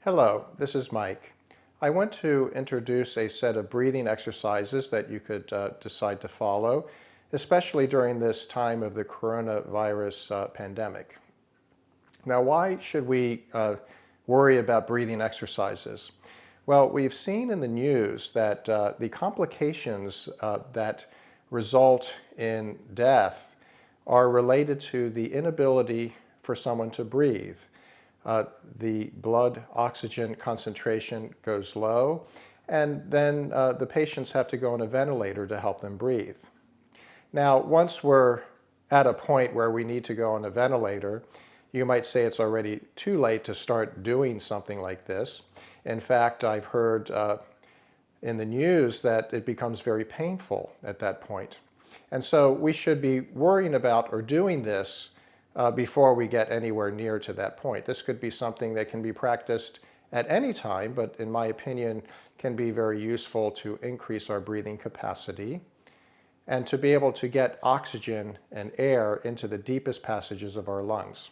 Hello, this is Mike. I want to introduce a set of breathing exercises that you could decide to follow, especially during this time of the coronavirus pandemic. Now, why should we worry about breathing exercises? Well, we've seen in the news that the complications that result in death are related to the inability for someone to breathe. The blood oxygen concentration goes low, and then the patients have to go on a ventilator to help them breathe. Now, once we're at a point where we need to go on a ventilator, you might say it's already too late to start doing something like this. In fact, I've heard in the news that it becomes very painful at that point. And so we should be worrying about or doing this before we get anywhere near to that point. This could be something that can be practiced at any time, but in my opinion, can be very useful to increase our breathing capacity and to be able to get oxygen and air into the deepest passages of our lungs.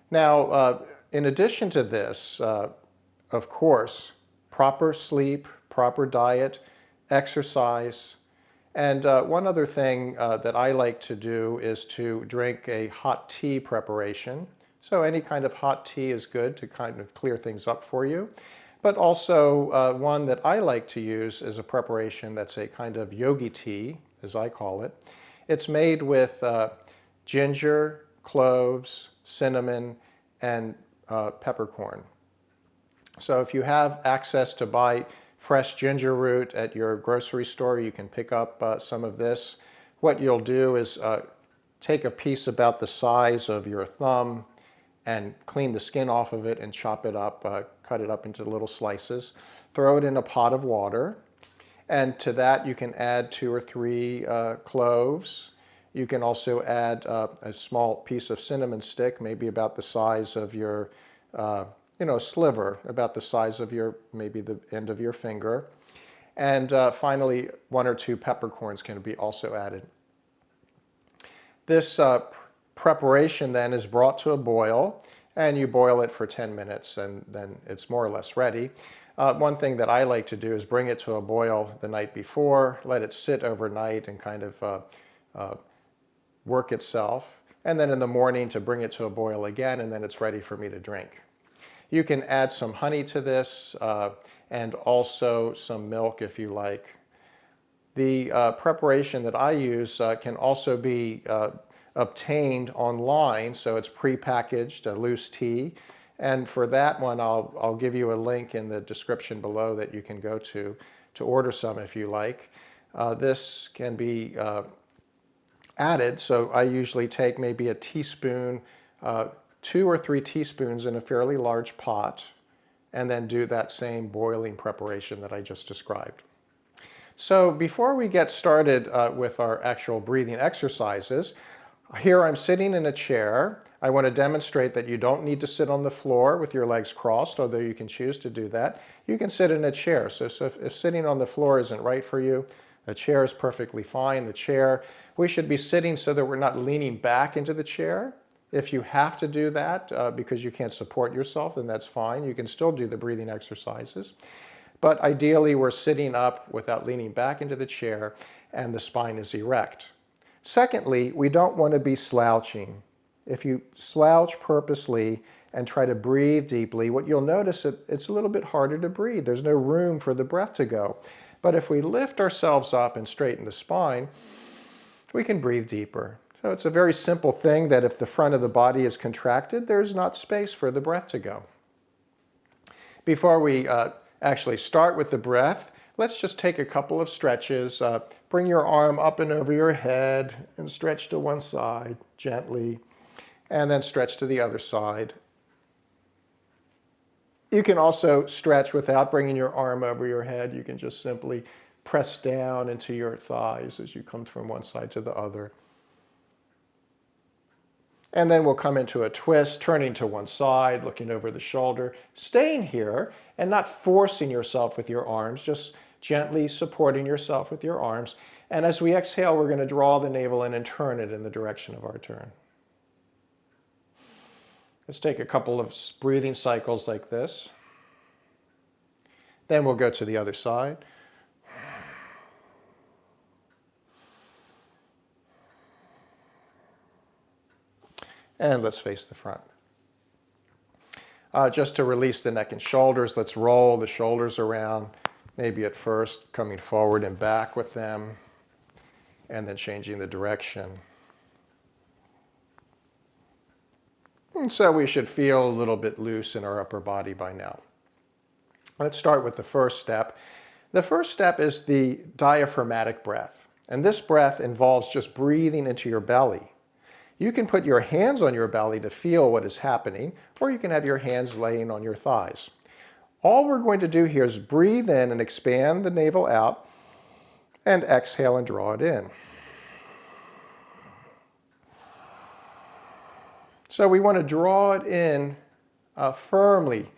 Now, in addition to this, of course, proper sleep, proper diet, exercise, and one other thing that I like to do is to drink a hot tea preparation. So any kind of hot tea is good to kind of clear things up for you. But also one that I like to use is a preparation that's a kind of yogi tea, as I call it. It's made with ginger, cloves, cinnamon, and peppercorn. So if you have access to buy fresh ginger root at your grocery store, you can pick up some of this. What you'll do is take a piece about the size of your thumb and clean the skin off of it and chop it up, cut it up into little slices. Throw it in a pot of water, and to that you can add 2 or 3 cloves. You can also add a small piece of cinnamon stick, maybe about the size of your sliver, about the size of maybe the end of your finger. And finally, 1 or 2 peppercorns can be also added. This preparation then is brought to a boil, and you boil it for 10 minutes, and then it's more or less ready. One thing that I like to do is bring it to a boil the night before, let it sit overnight and kind of work itself, and then in the morning to bring it to a boil again, and then it's ready for me to drink. You can add some honey to this and also some milk if you like. The preparation that I use can also be obtained online, so it's pre-packaged, a loose tea. And for that one, I'll give you a link in the description below that you can go to order some if you like. This can be added, so I usually take maybe a teaspoon, 2 or 3 teaspoons in a fairly large pot, and then do that same boiling preparation that I just described. So before we get started with our actual breathing exercises, here I'm sitting in a chair. I want to demonstrate that you don't need to sit on the floor with your legs crossed, although you can choose to do that. You can sit in a chair. So if sitting on the floor isn't right for you, a chair is perfectly fine. The chair, we should be sitting so that we're not leaning back into the chair. If you have to do that because you can't support yourself, then that's fine. You can still do the breathing exercises. But ideally, we're sitting up without leaning back into the chair, and the spine is erect. Secondly, we don't want to be slouching. If you slouch purposely and try to breathe deeply, what you'll notice is it's a little bit harder to breathe. There's no room for the breath to go. But if we lift ourselves up and straighten the spine, we can breathe deeper. So it's a very simple thing that if the front of the body is contracted, there's not space for the breath to go. Before we actually start with the breath, let's just take a couple of stretches. Bring your arm up and over your head and stretch to one side gently, and then stretch to the other side. You can also stretch without bringing your arm over your head. You can just simply press down into your thighs as you come from one side to the other. And then we'll come into a twist, turning to one side, looking over the shoulder, staying here and not forcing yourself with your arms, just gently supporting yourself with your arms. And as we exhale, we're going to draw the navel in and turn it in the direction of our turn. Let's take a couple of breathing cycles like this. Then we'll go to the other side. And let's face the front. Just to release the neck and shoulders, let's roll the shoulders around, maybe at first coming forward and back with them, and then changing the direction. And so we should feel a little bit loose in our upper body by now. Let's start with the first step. The first step is the diaphragmatic breath. And this breath involves just breathing into your belly. You can put your hands on your belly to feel what is happening, or you can have your hands laying on your thighs. All we're going to do here is breathe in and expand the navel out, and exhale and draw it in. So we want to draw it in firmly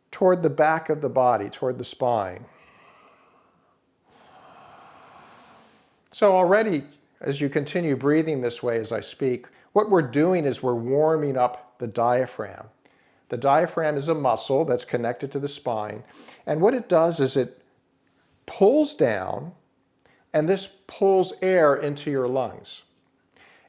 toward the back of the body, toward the spine. So already, as you continue breathing this way as I speak, what we're doing is we're warming up the diaphragm. The diaphragm is a muscle that's connected to the spine, and what it does is it pulls down, and this pulls air into your lungs.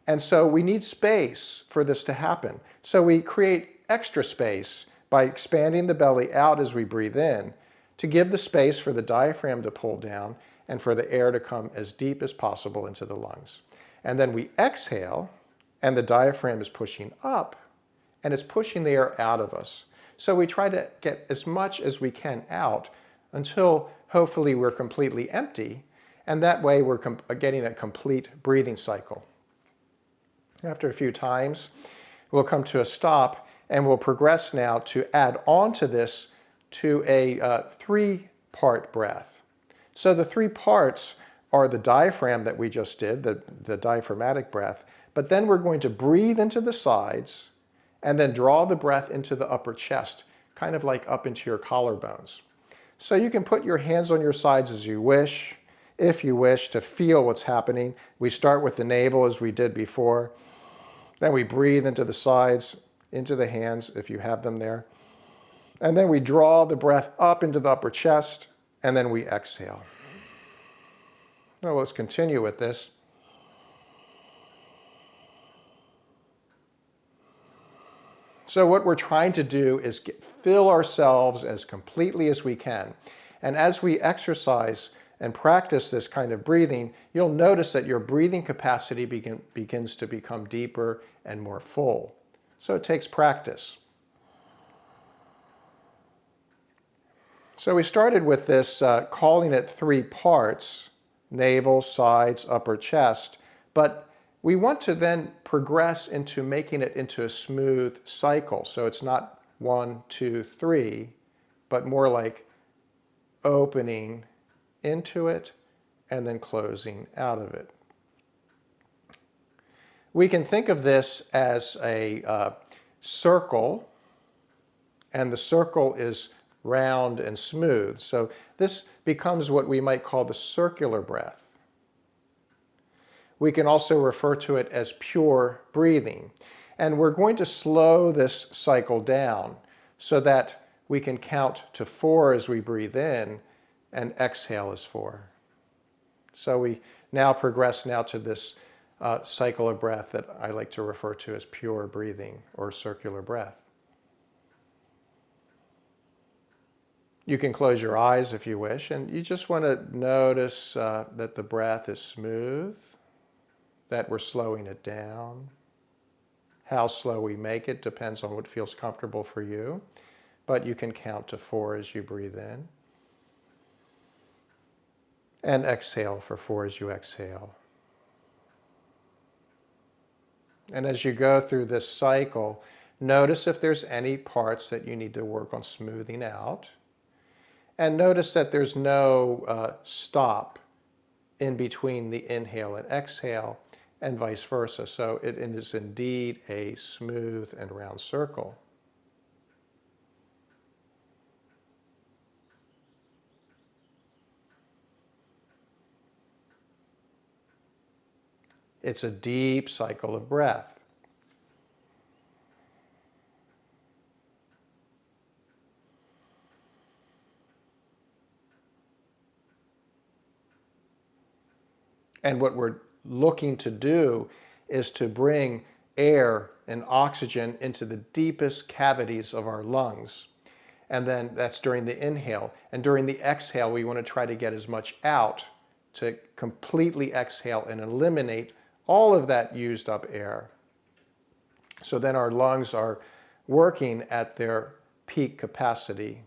And so we need space for this to happen. So we create extra space by expanding the belly out as we breathe in to give the space for the diaphragm to pull down and for the air to come as deep as possible into the lungs. And then we exhale, and the diaphragm is pushing up, and it's pushing the air out of us. So we try to get as much as we can out until hopefully we're completely empty, and that way we're getting a complete breathing cycle. After a few times, we'll come to a stop, and we'll progress now to add on to this to a three-part breath. So the three parts are the diaphragm that we just did, the diaphragmatic breath, but then we're going to breathe into the sides and then draw the breath into the upper chest, kind of like up into your collarbones. So you can put your hands on your sides as you wish, if you wish to feel what's happening. We start with the navel as we did before. Then we breathe into the sides, into the hands if you have them there. And then we draw the breath up into the upper chest, and then we exhale. Now let's continue with this. So what we're trying to do is fill ourselves as completely as we can. And as we exercise and practice this kind of breathing, you'll notice that your breathing capacity begins to become deeper and more full. So it takes practice. So we started with this, calling it three parts: navel, sides, upper chest. But we want to then progress into making it into a smooth cycle. So it's not 1, 2, 3, but more like opening into it and then closing out of it. We can think of this as a circle, and the circle is round and smooth. So this becomes what we might call the circular breath. We can also refer to it as pure breathing. And we're going to slow this cycle down so that we can count to 4 as we breathe in and exhale as 4. So we now progress to this cycle of breath that I like to refer to as pure breathing or circular breath. You can close your eyes if you wish, and you just want to notice that the breath is smooth, that we're slowing it down. How slow we make it depends on what feels comfortable for you, but you can count to 4 as you breathe in. And exhale for 4 as you exhale. And as you go through this cycle, notice if there's any parts that you need to work on smoothing out. And notice that there's no stop in between the inhale and exhale, and vice versa. So it is indeed a smooth and round circle. It's a deep cycle of breath. And what we're looking to do is to bring air and oxygen into the deepest cavities of our lungs. And then that's during the inhale. And during the exhale, we want to try to get as much out to completely exhale and eliminate all of that used up air. So then our lungs are working at their peak capacity.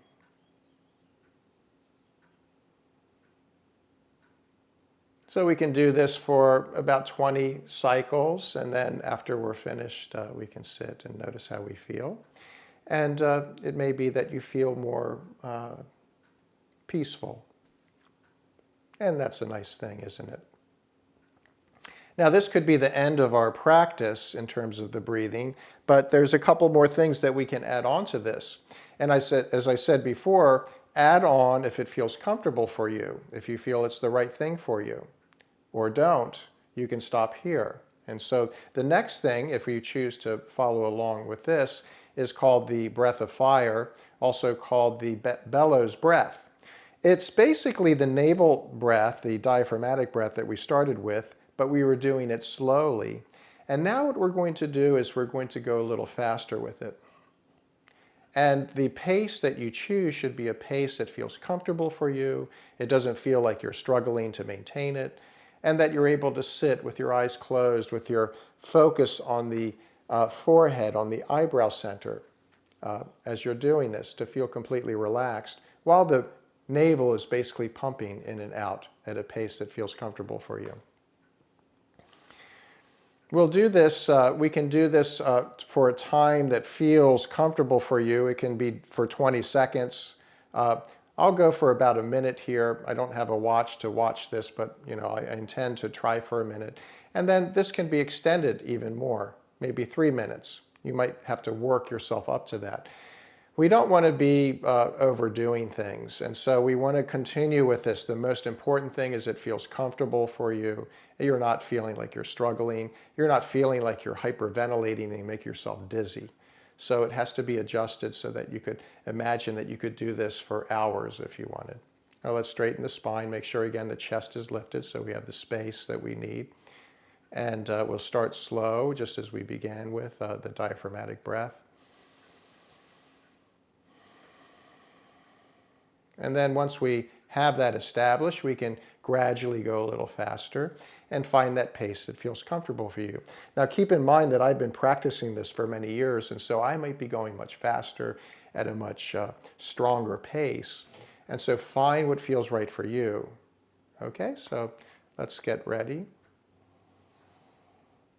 So we can do this for about 20 cycles, and then after we're finished, we can sit and notice how we feel. And it may be that you feel more peaceful. And that's a nice thing, isn't it? Now, this could be the end of our practice in terms of the breathing, but there's a couple more things that we can add on to this. And as I said before, add on if it feels comfortable for you, if you feel it's the right thing for you. Or don't, you can stop here. And so the next thing, if you choose to follow along with this, is called the breath of fire, also called the bellows breath. It's basically the navel breath, the diaphragmatic breath that we started with, but we were doing it slowly. And now what we're going to do is we're going to go a little faster with it. And the pace that you choose should be a pace that feels comfortable for you. It doesn't feel like you're struggling to maintain it. And that you're able to sit with your eyes closed, with your focus on the forehead, on the eyebrow center, as you're doing this, to feel completely relaxed, while the navel is basically pumping in and out at a pace that feels comfortable for you. We'll do this, we can do this for a time that feels comfortable for you. It can be for 20 seconds. I'll go for about a minute here. I don't have a watch to watch this, but I intend to try for a minute. And then this can be extended even more, maybe 3 minutes. You might have to work yourself up to that. We don't want to be overdoing things, and so we want to continue with this. The most important thing is it feels comfortable for you. You're not feeling like you're struggling. You're not feeling like you're hyperventilating and make yourself dizzy. So it has to be adjusted so that you could imagine that you could do this for hours if you wanted. Now let's straighten the spine. Make sure, again, the chest is lifted so we have the space that we need. And we'll start slow, just as we began with the diaphragmatic breath. And then once we have that established, we can gradually go a little faster and find that pace that feels comfortable for you. Now keep in mind that I've been practicing this for many years, and so I might be going much faster at a much stronger pace. And so find what feels right for you. Okay, so let's get ready.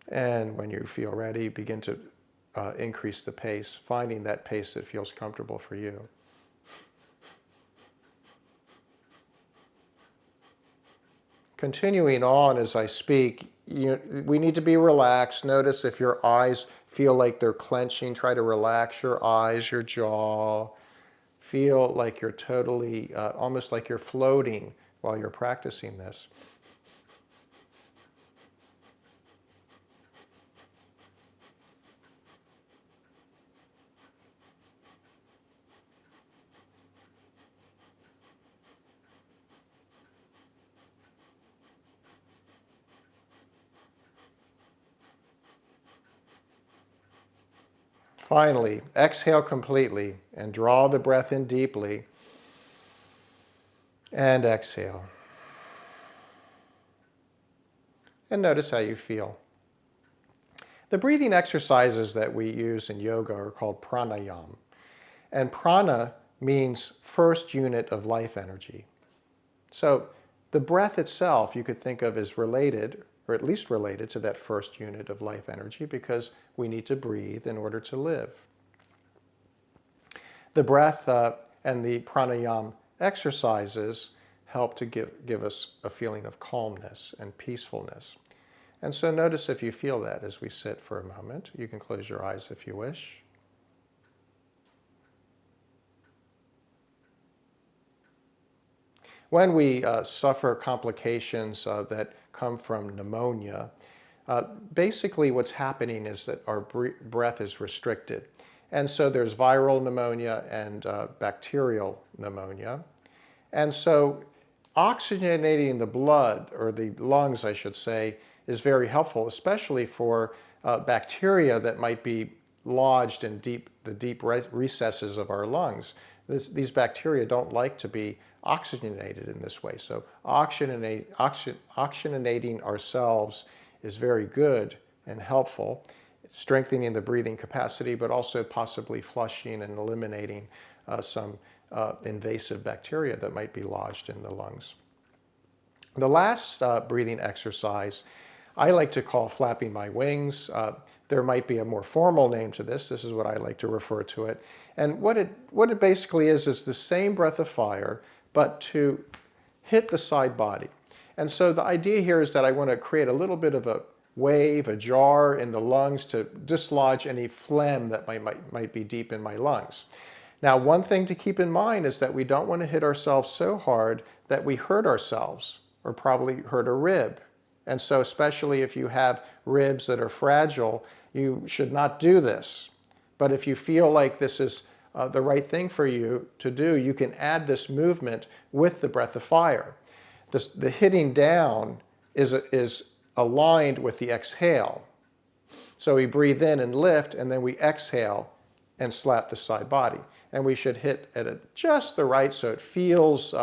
And when you feel ready, begin to increase the pace, finding that pace that feels comfortable for you. Continuing on as I speak, we need to be relaxed. Notice if your eyes feel like they're clenching, try to relax your eyes, your jaw. Feel like you're totally, almost like you're floating while you're practicing this. Finally, exhale completely and draw the breath in deeply. And exhale. And notice how you feel. The breathing exercises that we use in yoga are called pranayama. And prana means first unit of life energy. So the breath itself you could think of as related, or at least related to that first unit of life energy, because we need to breathe in order to live. The breath and the pranayama exercises help to give us a feeling of calmness and peacefulness. And so notice if you feel that as we sit for a moment. You can close your eyes if you wish. When we suffer complications that come from pneumonia, basically what's happening is that our breath is restricted. And so there's viral pneumonia and bacterial pneumonia. And so oxygenating the blood, or the lungs, I should say, is very helpful, especially for bacteria that might be lodged in the deep recesses of our lungs. These bacteria don't like to be oxygenated in this way. So oxygenating ourselves is very good and helpful, strengthening the breathing capacity, but also possibly flushing and eliminating some invasive bacteria that might be lodged in the lungs. The last breathing exercise I like to call flapping my wings. There might be a more formal name to this. This is what I like to refer to it. And what it basically is the same breath of fire, but to hit the side body. And so the idea here is that I want to create a little bit of a wave, a jar in the lungs to dislodge any phlegm that might be deep in my lungs. Now, one thing to keep in mind is that we don't want to hit ourselves so hard that we hurt ourselves or probably hurt a rib. And so especially if you have ribs that are fragile, you should not do this. But if you feel like this is the right thing for you to do, you can add this movement with the breath of fire. The hitting down is aligned with the exhale. So we breathe in and lift, and then we exhale and slap the side body. And we should hit at just the right so it feels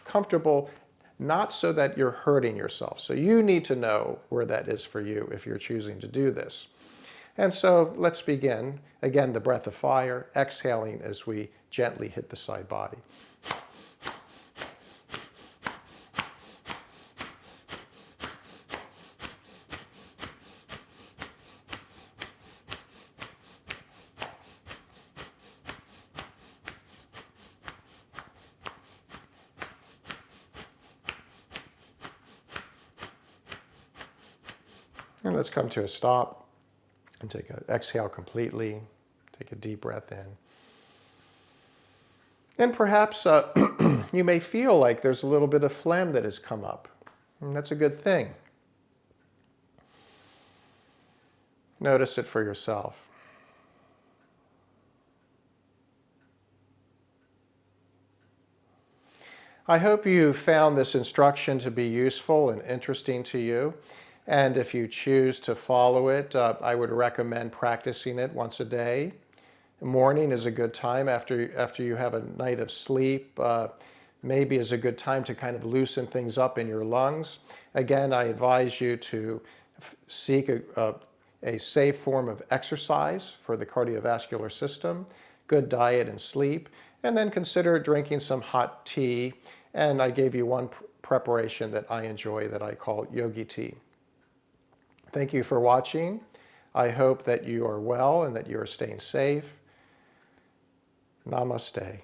comfortable, not so that you're hurting yourself. So you need to know where that is for you if you're choosing to do this. And so let's begin. Again, the breath of fire, exhaling as we gently hit the side body. And let's come to a stop and take an exhale completely. Take a deep breath in. And perhaps you may feel like there's a little bit of phlegm that has come up. And that's a good thing. Notice it for yourself. I hope you found this instruction to be useful and interesting to you. And if you choose to follow it, I would recommend practicing it once a day. Morning is a good time after you have a night of sleep. Maybe is a good time to kind of loosen things up in your lungs. Again, I advise you to seek a safe form of exercise for the cardiovascular system, good diet and sleep, and then consider drinking some hot tea. And I gave you one preparation that I enjoy that I call yogi tea. Thank you for watching. I hope that you are well and that you are staying safe. Namaste.